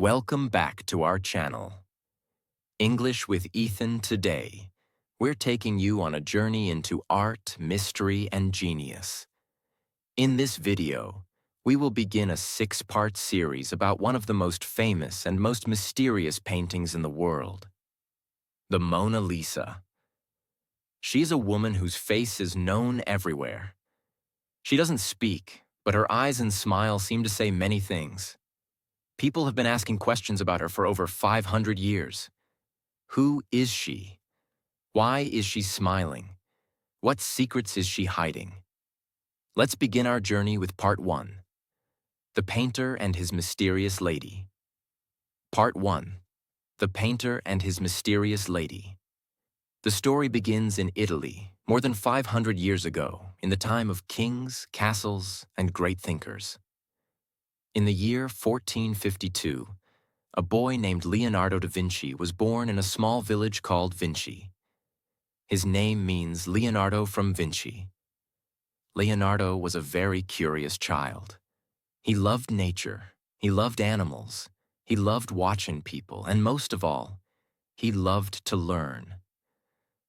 Welcome back to our channel. English with Ethan. Today, we're taking you on a journey into art, mystery, and genius. In this video, we will begin a 6-part series about one of the most famous and most mysterious paintings in the world, the Mona Lisa. She's a woman whose face is known everywhere. She doesn't speak, but her eyes and smile seem to say many things. People have been asking questions about her for over 500 years. Who is she? Why is she smiling? What secrets is she hiding? Let's begin our journey with Part 1. The Painter and His Mysterious Lady. Part 1. The Painter and His Mysterious Lady. The story begins in Italy, more than 500 years ago, in the time of kings, castles, and great thinkers. In the year 1452, a boy named Leonardo da Vinci was born in a small village called Vinci. His name means Leonardo from Vinci. Leonardo was a very curious child. He loved nature, he loved animals, he loved watching people, and most of all, he loved to learn.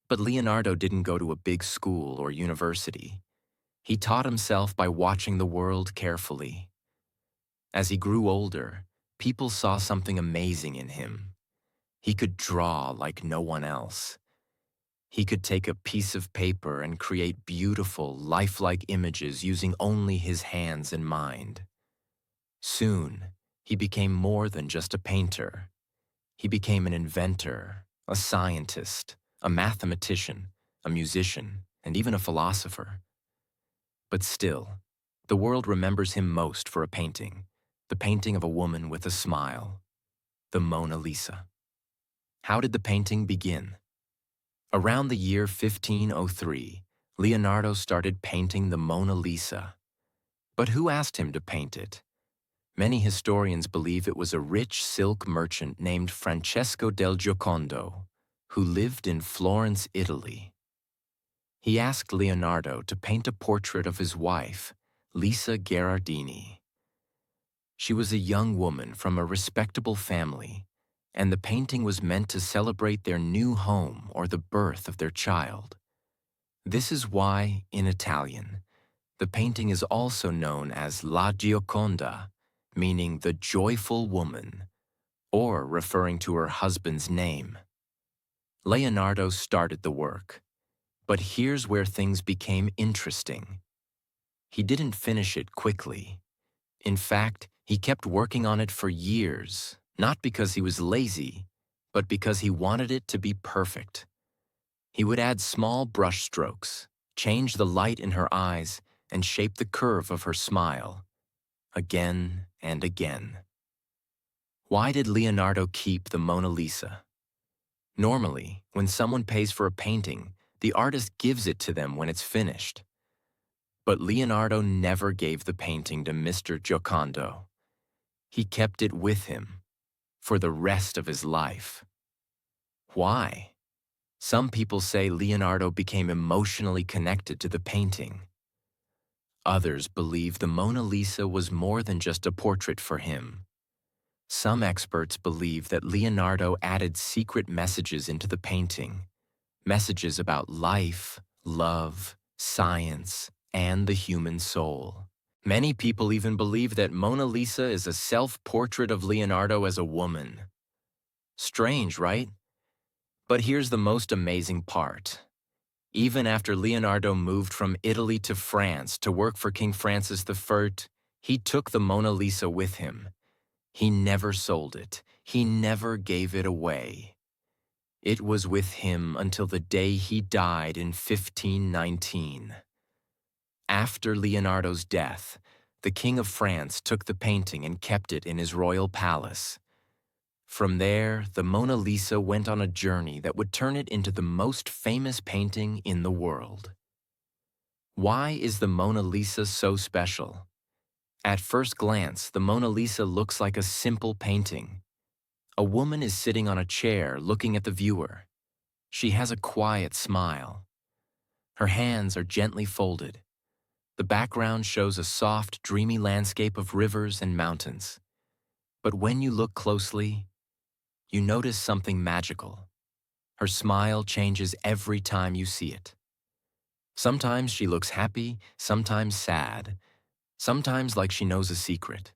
But Leonardo didn't go to a big school or university. He taught himself by watching the world carefully. As he grew older, people saw something amazing in him. He could draw like no one else. He could take a piece of paper and create beautiful, lifelike images using only his hands and mind. Soon, he became more than just a painter. He became an inventor, a scientist, a mathematician, a musician, and even a philosopher. But still, the world remembers him most for a painting. The painting of a woman with a smile, the Mona Lisa. How did the painting begin? Around the year 1503, Leonardo started painting the Mona Lisa. But who asked him to paint it? Many historians believe it was a rich silk merchant named Francesco del Giocondo, who lived in Florence, Italy. He asked Leonardo to paint a portrait of his wife, Lisa Gherardini. She was a young woman from a respectable family, and the painting was meant to celebrate their new home or the birth of their child. This is why, in Italian, the painting is also known as La Gioconda, meaning the joyful woman, or referring to her husband's name. Leonardo started the work, but here's where things became interesting. He didn't finish it quickly. In fact, he kept working on it for years, not because he was lazy, but because he wanted it to be perfect. He would add small brush strokes, change the light in her eyes, and shape the curve of her smile, again and again. Why did Leonardo keep the Mona Lisa? Normally, when someone pays for a painting, the artist gives it to them when it's finished. But Leonardo never gave the painting to Mr. Giocondo. He kept it with him for the rest of his life. Why? Some people say Leonardo became emotionally connected to the painting. Others believe the Mona Lisa was more than just a portrait for him. Some experts believe that Leonardo added secret messages into the painting, messages about life, love, science, and the human soul. Many people even believe that Mona Lisa is a self-portrait of Leonardo as a woman. Strange, right? But here's the most amazing part. Even after Leonardo moved from Italy to France to work for King Francis I, he took the Mona Lisa with him. He never sold it. He never gave it away. It was with him until the day he died in 1519. After Leonardo's death, the King of France took the painting and kept it in his royal palace. From there, the Mona Lisa went on a journey that would turn it into the most famous painting in the world. Why is the Mona Lisa so special? At first glance, the Mona Lisa looks like a simple painting. A woman is sitting on a chair looking at the viewer. She has a quiet smile. Her hands are gently folded. The background shows a soft, dreamy landscape of rivers and mountains. But when you look closely, you notice something magical. Her smile changes every time you see it. Sometimes she looks happy, sometimes sad, sometimes like she knows a secret.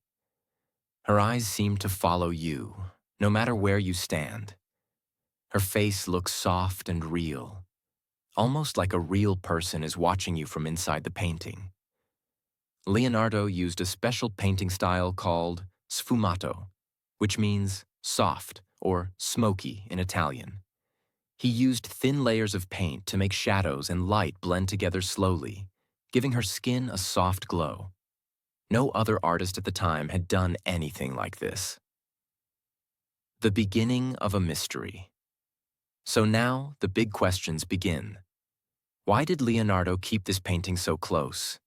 Her eyes seem to follow you, no matter where you stand. Her face looks soft and real, almost like a real person is watching you from inside the painting. Leonardo used a special painting style called sfumato, which means soft or smoky in Italian. He used thin layers of paint to make shadows and light blend together slowly, giving her skin a soft glow. No other artist at the time had done anything like this. The beginning of a mystery. So now the big questions begin. Why did Leonardo keep this painting so close?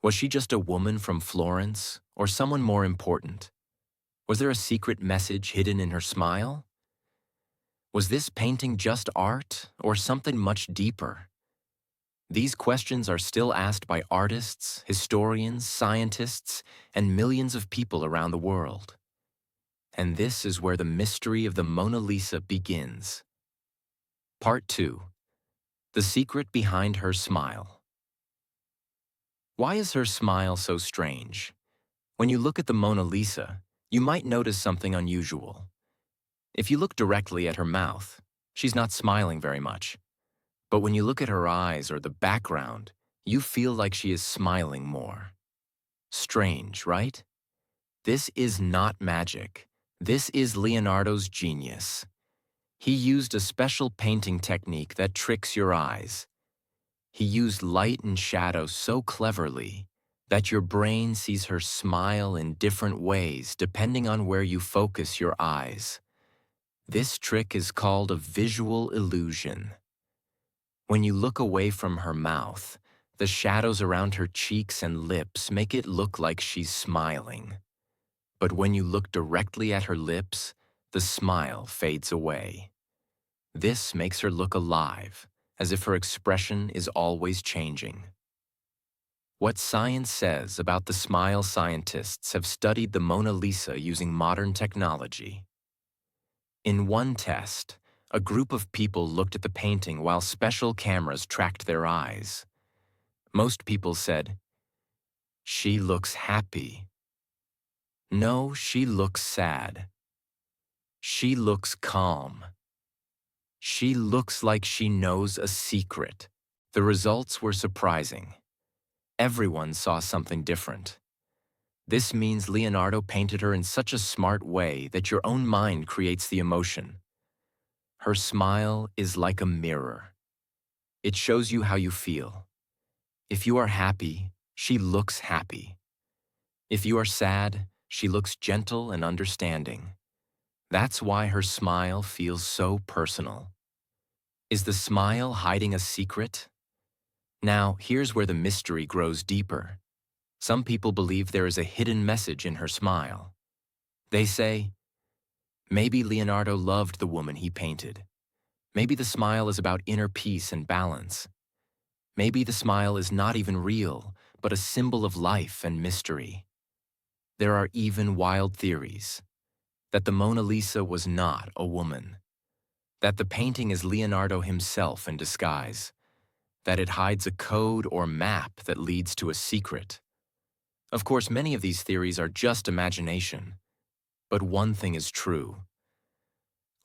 Was she just a woman from Florence, or someone more important? Was there a secret message hidden in her smile? Was this painting just art, or something much deeper? These questions are still asked by artists, historians, scientists, and millions of people around the world. And this is where the mystery of the Mona Lisa begins. Part 2. The secret behind her smile. Why is her smile so strange? When you look at the Mona Lisa, you might notice something unusual. If you look directly at her mouth, she's not smiling very much. But when you look at her eyes or the background, you feel like she is smiling more. Strange, right? This is not magic. This is Leonardo's genius. He used a special painting technique that tricks your eyes. He used light and shadow so cleverly that your brain sees her smile in different ways depending on where you focus your eyes. This trick is called a visual illusion. When you look away from her mouth, the shadows around her cheeks and lips make it look like she's smiling. But when you look directly at her lips, the smile fades away. This makes her look alive, as if her expression is always changing. What science says about the smile scientists have studied the Mona Lisa using modern technology. In one test, a group of people looked at the painting while special cameras tracked their eyes. Most people said, "She looks happy." "No, she looks sad." "She looks calm." "She looks like she knows a secret." The results were surprising. Everyone saw something different. This means Leonardo painted her in such a smart way that your own mind creates the emotion. Her smile is like a mirror. It shows you how you feel. If you are happy, she looks happy. If you are sad, she looks gentle and understanding. That's why her smile feels so personal. Is the smile hiding a secret? Now, here's where the mystery grows deeper. Some people believe there is a hidden message in her smile. They say, maybe Leonardo loved the woman he painted. Maybe the smile is about inner peace and balance. Maybe the smile is not even real, but a symbol of life and mystery. There are even wild theories that the Mona Lisa was not a woman, that the painting is Leonardo himself in disguise, that it hides a code or map that leads to a secret. Of course, many of these theories are just imagination, but one thing is true.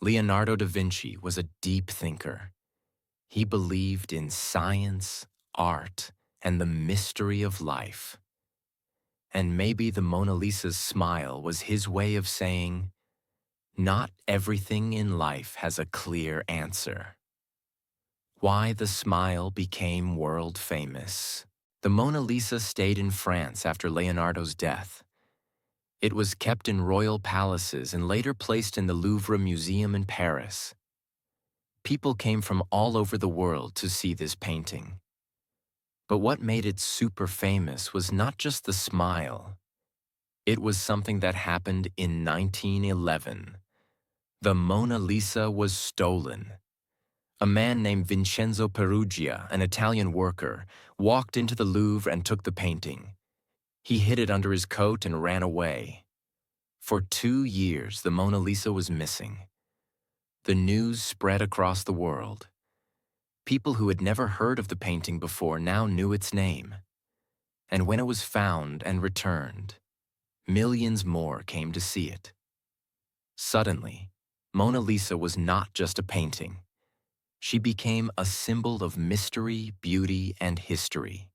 Leonardo da Vinci was a deep thinker. He believed in science, art, and the mystery of life. And maybe the Mona Lisa's smile was his way of saying, not everything in life has a clear answer. Why the smile became world famous. The Mona Lisa stayed in France after Leonardo's death. It was kept in royal palaces and later placed in the Louvre Museum in Paris. People came from all over the world to see this painting. But what made it super famous was not just the smile. It was something that happened in 1911. The Mona Lisa was stolen. A man named Vincenzo Peruggia, an Italian worker, walked into the Louvre and took the painting. He hid it under his coat and ran away. For 2 years, the Mona Lisa was missing. The news spread across the world. People who had never heard of the painting before now knew its name. And when it was found and returned, millions more came to see it. Suddenly, Mona Lisa was not just a painting. She became a symbol of mystery, beauty, and history.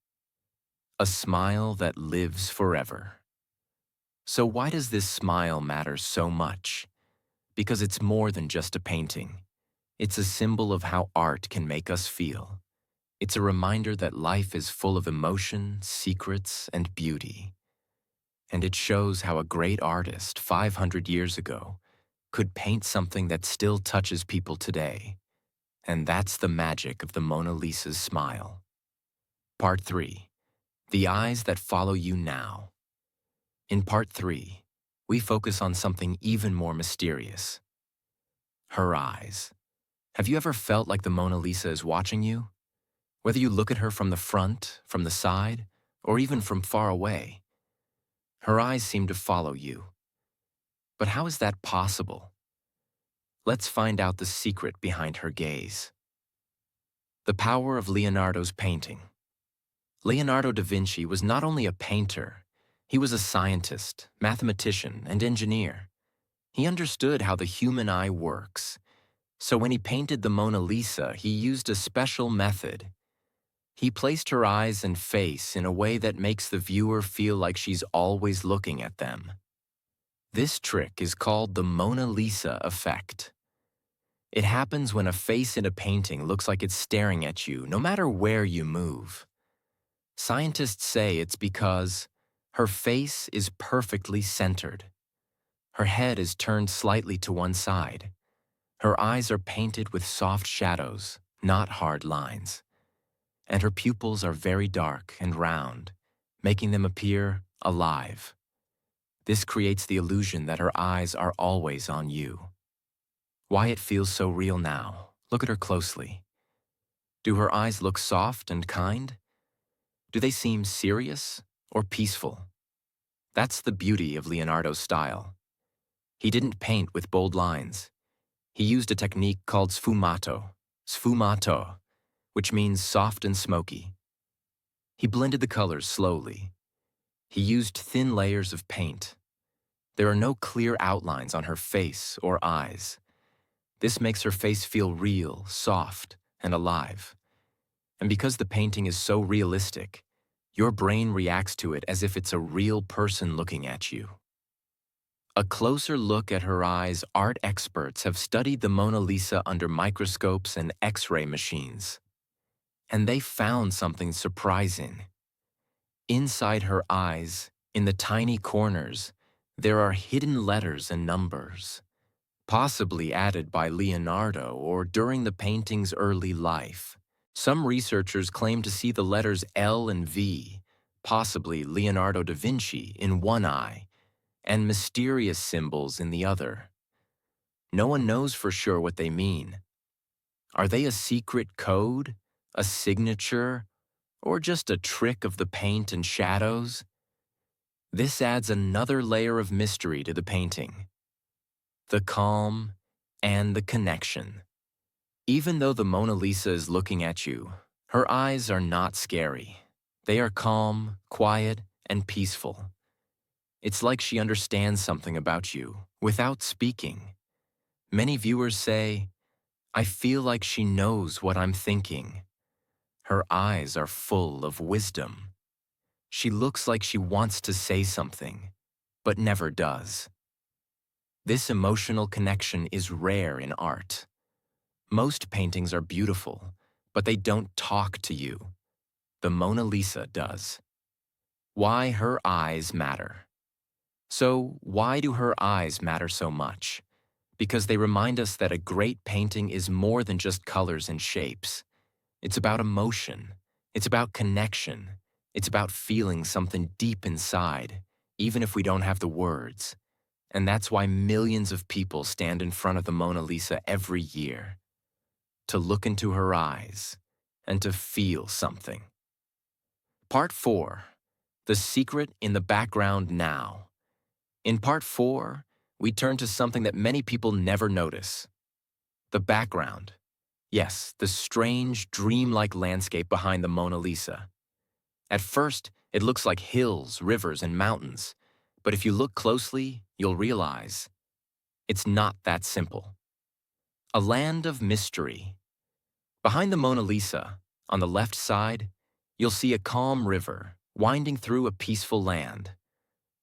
A smile that lives forever. So why does this smile matter so much? Because it's more than just a painting. It's a symbol of how art can make us feel. It's a reminder that life is full of emotion, secrets, and beauty. And it shows how a great artist 500 years ago could paint something that still touches people today. And that's the magic of the Mona Lisa's smile. Part 3. The eyes that follow you now. In Part 3, we focus on something even more mysterious. Her eyes. Have you ever felt like the Mona Lisa is watching you? Whether you look at her from the front, from the side, or even from far away, her eyes seem to follow you. But how is that possible? Let's find out the secret behind her gaze. The power of Leonardo's painting. Leonardo da Vinci was not only a painter, he was a scientist, mathematician, and engineer. He understood how the human eye works. So when he painted the Mona Lisa, he used a special method. He placed her eyes and face in a way that makes the viewer feel like she's always looking at them. This trick is called the Mona Lisa effect. It happens when a face in a painting looks like it's staring at you, no matter where you move. Scientists say it's because her face is perfectly centered. Her head is turned slightly to one side. Her eyes are painted with soft shadows, not hard lines. And her pupils are very dark and round, making them appear alive. This creates the illusion that her eyes are always on you. Why it feels so real now? Look at her closely. Do her eyes look soft and kind? Do they seem serious or peaceful? That's the beauty of Leonardo's style. He didn't paint with bold lines. He used a technique called sfumato, which means soft and smoky. He blended the colors slowly. He used thin layers of paint. There are no clear outlines on her face or eyes. This makes her face feel real, soft, and alive. And because the painting is so realistic, your brain reacts to it as if it's a real person looking at you. A closer look at her eyes, art experts have studied the Mona Lisa under microscopes and X-ray machines. And they found something surprising. Inside her eyes, in the tiny corners, there are hidden letters and numbers, possibly added by Leonardo or during the painting's early life. Some researchers claim to see the letters L and V, possibly Leonardo da Vinci, in one eye, and mysterious symbols in the other. No one knows for sure what they mean. Are they a secret code, a signature, or just a trick of the paint and shadows? This adds another layer of mystery to the painting. The calm and the connection. Even though the Mona Lisa is looking at you, her eyes are not scary. They are calm, quiet, and peaceful. It's like she understands something about you without speaking. Many viewers say, "I feel like she knows what I'm thinking." Her eyes are full of wisdom. She looks like she wants to say something, but never does. This emotional connection is rare in art. Most paintings are beautiful, but they don't talk to you. The Mona Lisa does. Why her eyes matter. So, why do her eyes matter so much? Because they remind us that a great painting is more than just colors and shapes. It's about emotion. It's about connection. It's about feeling something deep inside, even if we don't have the words. And that's why millions of people stand in front of the Mona Lisa every year. To look into her eyes and to feel something. Part 4. The secret in the background now. In part 4, we turn to something that many people never notice: the background. Yes, the strange, dreamlike landscape behind the Mona Lisa. At first, it looks like hills, rivers, and mountains, but if you look closely, you'll realize it's not that simple. A land of mystery. Behind the Mona Lisa, on the left side, you'll see a calm river winding through a peaceful land.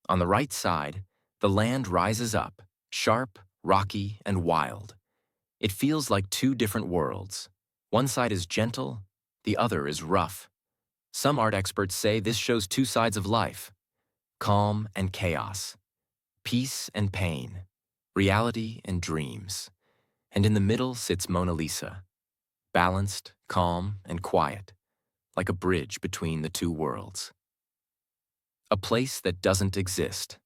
On the right side, the land rises up, sharp, rocky, and wild. It feels like two different worlds. One side is gentle, the other is rough. Some art experts say this shows two sides of life: calm and chaos, peace and pain, reality and dreams. And in the middle sits Mona Lisa, balanced, calm, and quiet, like a bridge between the two worlds. A place that doesn't exist.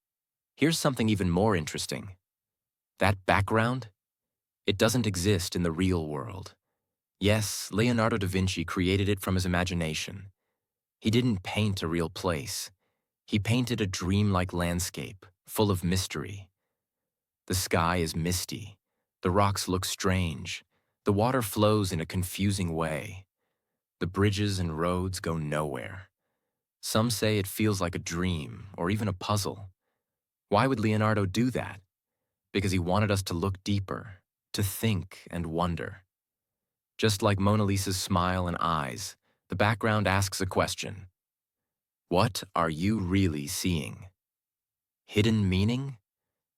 Here's something even more interesting. That background, it doesn't exist in the real world. Yes, Leonardo da Vinci created it from his imagination. He didn't paint a real place. He painted a dreamlike landscape, full of mystery. The sky is misty. The rocks look strange. The water flows in a confusing way. The bridges and roads go nowhere. Some say it feels like a dream or even a puzzle. Why would Leonardo do that? Because he wanted us to look deeper, to think and wonder. Just like Mona Lisa's smile and eyes, the background asks a question. What are you really seeing? Hidden meaning?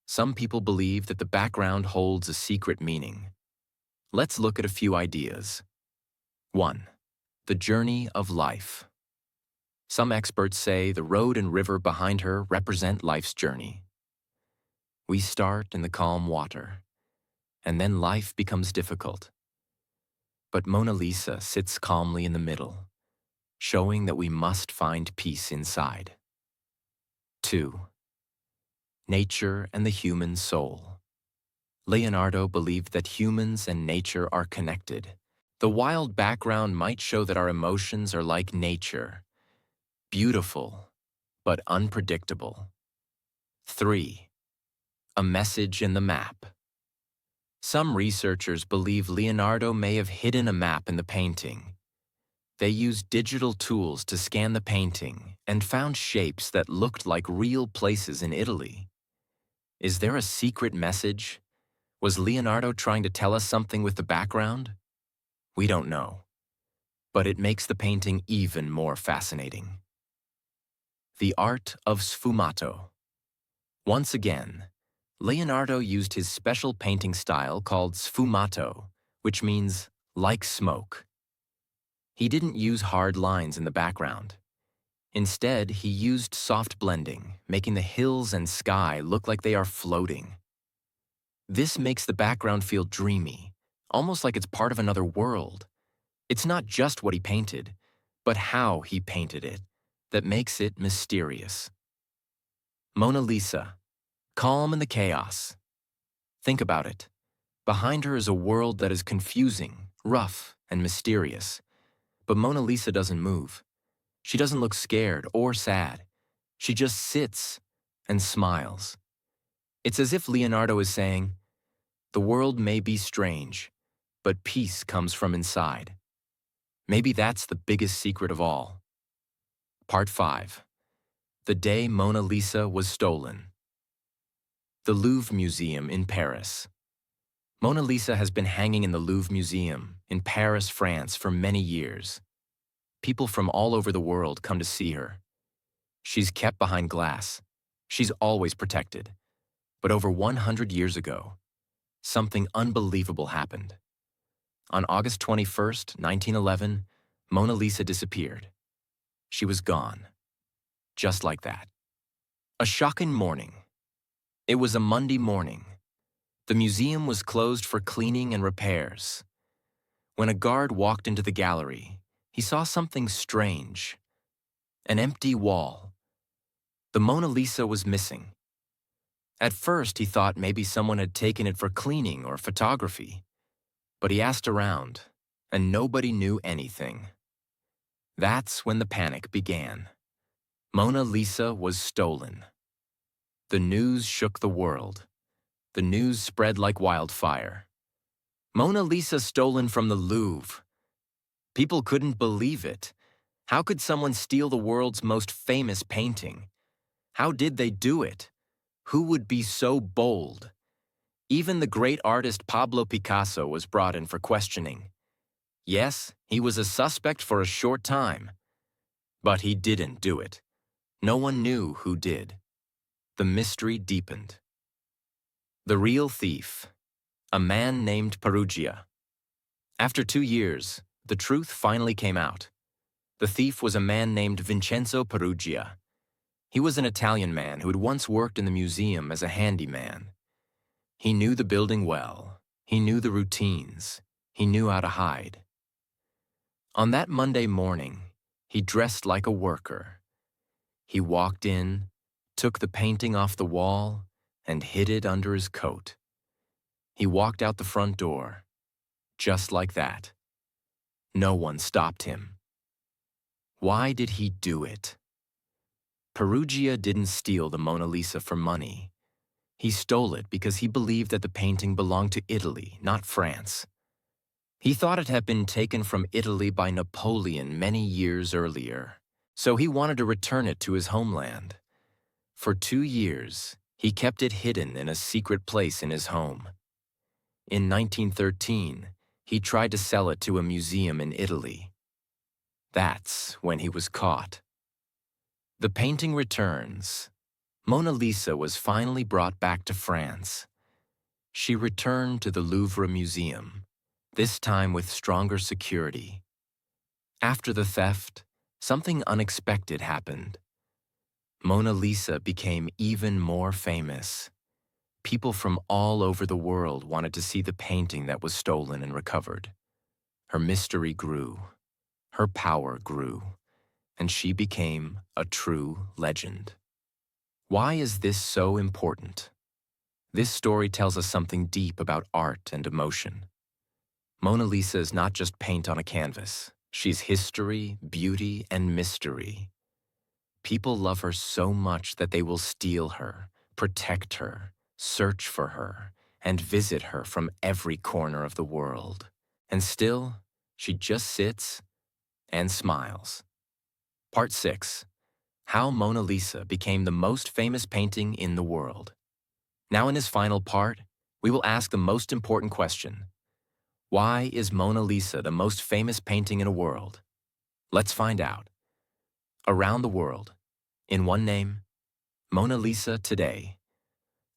Some people believe that the background holds a secret meaning. Let's look at a few ideas. 1. The journey of life. Some experts say the road and river behind her represent life's journey. We start in the calm water, and then life becomes difficult. But Mona Lisa sits calmly in the middle, showing that we must find peace inside. 2. Nature and the human soul. Leonardo believed that humans and nature are connected. The wild background might show that our emotions are like nature, beautiful, but unpredictable. 3. A message in the map. Some researchers believe Leonardo may have hidden a map in the painting. They used digital tools to scan the painting and found shapes that looked like real places in Italy. Is there a secret message? Was Leonardo trying to tell us something with the background? We don't know, but it makes the painting even more fascinating. The art of sfumato. Once again, Leonardo used his special painting style called sfumato, which means like smoke. He didn't use hard lines in the background. Instead, he used soft blending, making the hills and sky look like they are floating. This makes the background feel dreamy, almost like it's part of another world. It's not just what he painted, but how he painted it that makes it mysterious. Mona Lisa, calm in the chaos. Think about it. Behind her is a world that is confusing, rough, and mysterious. But Mona Lisa doesn't move. She doesn't look scared or sad. She just sits and smiles. It's as if Leonardo is saying, the world may be strange, but peace comes from inside. Maybe that's the biggest secret of all. Part 5. The day Mona Lisa was stolen. The Louvre Museum in Paris. Mona Lisa has been hanging in the Louvre Museum in Paris, France for many years. People from all over the world come to see her. She's kept behind glass. She's always protected. But over 100 years ago, something unbelievable happened. On August 21st, 1911, Mona Lisa disappeared. She was gone. Just like that. A shocking morning. It was a Monday morning. The museum was closed for cleaning and repairs. When a guard walked into the gallery, he saw something strange. An empty wall. The Mona Lisa was missing. At first, he thought maybe someone had taken it for cleaning or photography. But he asked around, and nobody knew anything. That's when the panic began. Mona Lisa was stolen. The news shook the world. The news spread like wildfire. Mona Lisa stolen from the Louvre. People couldn't believe it. How could someone steal the world's most famous painting? How did they do it? Who would be so bold? Even the great artist Pablo Picasso was brought in for questioning. Yes, he was a suspect for a short time. But he didn't do it. No one knew who did. The mystery deepened. The real thief, a man named Perugia. After 2 years, the truth finally came out. The thief was a man named Vincenzo Perugia. He was an Italian man who had once worked in the museum as a handyman. He knew the building well. He knew the routines. He knew how to hide. On that Monday morning, he dressed like a worker. He walked in, took the painting off the wall, and hid it under his coat. He walked out the front door, just like that. No one stopped him. Why did he do it? Perugia didn't steal the Mona Lisa for money. He stole it because he believed that the painting belonged to Italy, not France. He thought it had been taken from Italy by Napoleon many years earlier, so he wanted to return it to his homeland. For 2 years, he kept it hidden in a secret place in his home. In 1913, he tried to sell it to a museum in Italy. That's when he was caught. The painting returns. Mona Lisa was finally brought back to France. She returned to the Louvre Museum, this time with stronger security. After the theft, something unexpected happened. Mona Lisa became even more famous. People from all over the world wanted to see the painting that was stolen and recovered. Her mystery grew. Her power grew. And she became a true legend. Why is this so important? This story tells us something deep about art and emotion. Mona Lisa is not just paint on a canvas. She's history, beauty, and mystery. People love her so much that they will steal her, protect her, search for her, and visit her from every corner of the world. And still, she just sits and smiles. Part 6. How Mona Lisa became the most famous painting in the world. Now in his final part, we will ask the most important question. Why is Mona Lisa the most famous painting in the world? Let's find out. Around the world, in one name, Mona Lisa today.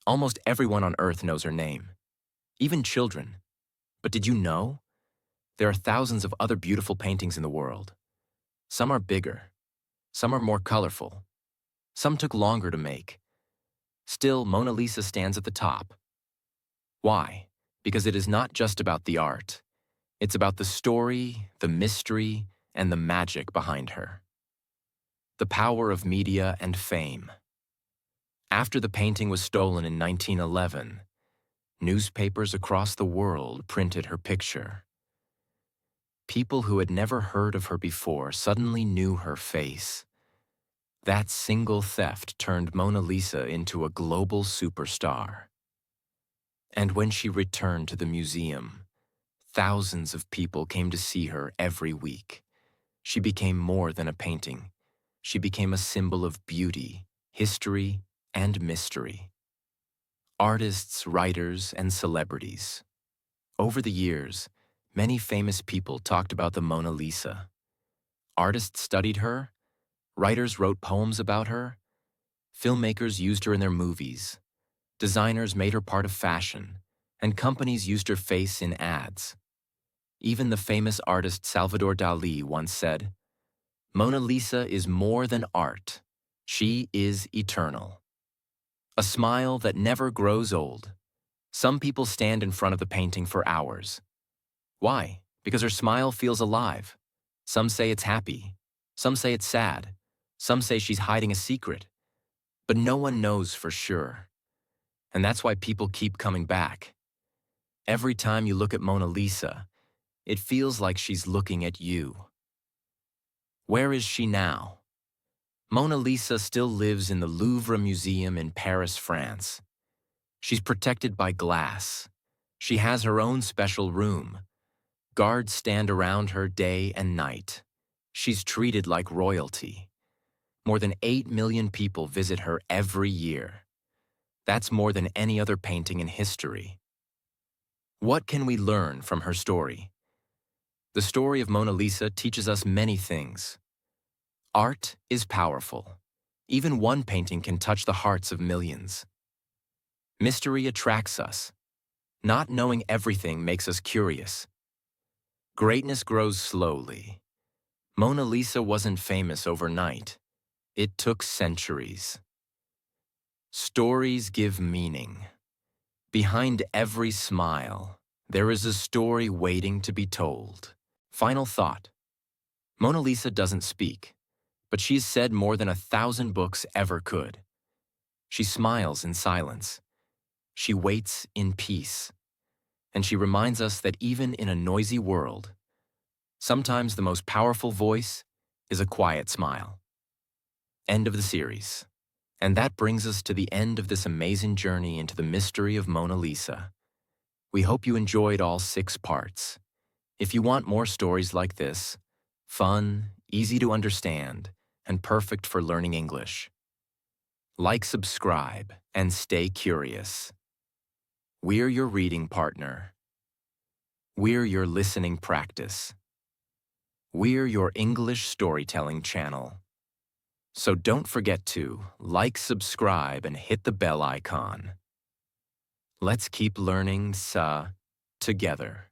Almost everyone on Earth knows her name, even children. But did you know? There are thousands of other beautiful paintings in the world. Some are bigger. Some are more colorful. Some took longer to make. Still, Mona Lisa stands at the top. Why? Because it is not just about the art. It's about the story, the mystery, and the magic behind her. The power of media and fame. After the painting was stolen in 1911, newspapers across the world printed her picture. People who had never heard of her before suddenly knew her face. That single theft turned Mona Lisa into a global superstar. And when she returned to the museum, thousands of people came to see her every week. She became more than a painting. She became a symbol of beauty, history, and mystery. Artists, writers, and celebrities. Over the years, many famous people talked about the Mona Lisa. Artists studied her. Writers wrote poems about her. Filmmakers used her in their movies. Designers made her part of fashion, and companies used her face in ads. Even the famous artist Salvador Dalí once said, "Mona Lisa is more than art. She is eternal." A smile that never grows old. Some people stand in front of the painting for hours. Why? Because her smile feels alive. Some say it's happy. Some say it's sad. Some say she's hiding a secret. But no one knows for sure. And that's why people keep coming back. Every time you look at Mona Lisa, it feels like she's looking at you. Where is she now? Mona Lisa still lives in the Louvre Museum in Paris, France. She's protected by glass. She has her own special room. Guards stand around her day and night. She's treated like royalty. More than 8 million people visit her every year. That's more than any other painting in history. What can we learn from her story? The story of Mona Lisa teaches us many things. Art is powerful. Even one painting can touch the hearts of millions. Mystery attracts us. Not knowing everything makes us curious. Greatness grows slowly. Mona Lisa wasn't famous overnight. It took centuries. Stories give meaning. Behind every smile, there is a story waiting to be told. Final thought. Mona Lisa doesn't speak, but she's said more than 1,000 books ever could. She smiles in silence. She waits in peace. And she reminds us that even in a noisy world, sometimes the most powerful voice is a quiet smile. End of the series. And that brings us to the end of this amazing journey into the mystery of Mona Lisa. We hope you enjoyed all 6 parts. If you want more stories like this, fun, easy to understand, and perfect for learning English, like, subscribe, and stay curious. We're your reading partner. We're your listening practice. We're your English storytelling channel. So don't forget to like, subscribe, and hit the bell icon. Let's keep learning together.